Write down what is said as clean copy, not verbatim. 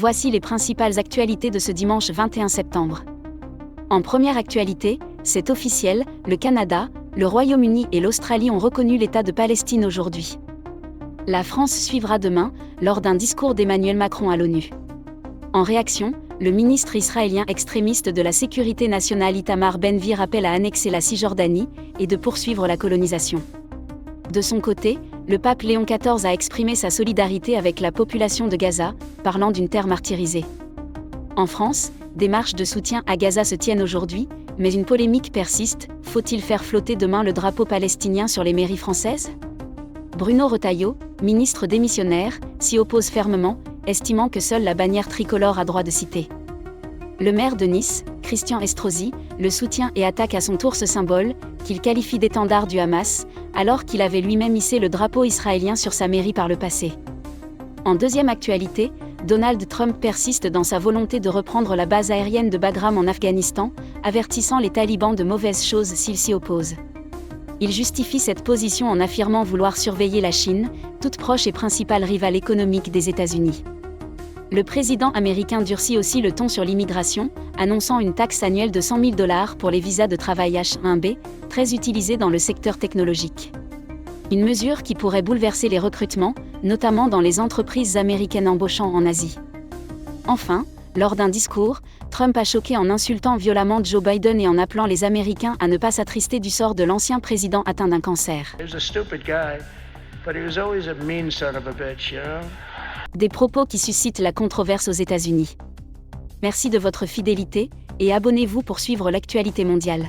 Voici les principales actualités de ce dimanche 21 septembre. En première actualité, c'est officiel, le Canada, le Royaume-Uni et l'Australie ont reconnu l'État de Palestine aujourd'hui. La France suivra demain, lors d'un discours d'Emmanuel Macron à l'ONU. En réaction, le ministre israélien extrémiste de la sécurité nationale Itamar Ben-Gvir appelle à annexer la Cisjordanie et de poursuivre la colonisation. De son côté, le pape Léon XIV a exprimé sa solidarité avec la population de Gaza, parlant d'une terre martyrisée. En France, des marches de soutien à Gaza se tiennent aujourd'hui, mais une polémique persiste, faut-il faire flotter demain le drapeau palestinien sur les mairies françaises ? Bruno Retailleau, ministre démissionnaire, s'y oppose fermement, estimant que seule la bannière tricolore a droit de citer. Le maire de Nice, Christian Estrosi, le soutient et attaque à son tour ce symbole, qu'il qualifie d'étendard du Hamas, alors qu'il avait lui-même hissé le drapeau israélien sur sa mairie par le passé. En deuxième actualité, Donald Trump persiste dans sa volonté de reprendre la base aérienne de Bagram en Afghanistan, avertissant les talibans de mauvaises choses s'ils s'y opposent. Il justifie cette position en affirmant vouloir surveiller la Chine, toute proche et principale rivale économique des États-Unis. Le président américain durcit aussi le ton sur l'immigration, annonçant une taxe annuelle de $100 000 pour les visas de travail H-1B, très utilisés dans le secteur technologique. Une mesure qui pourrait bouleverser les recrutements, notamment dans les entreprises américaines embauchant en Asie. Enfin, lors d'un discours, Trump a choqué en insultant violemment Joe Biden et en appelant les Américains à ne pas s'attrister du sort de l'ancien président atteint d'un cancer. Des propos qui suscitent la controverse aux États-Unis. Merci de votre fidélité, et abonnez-vous pour suivre l'actualité mondiale.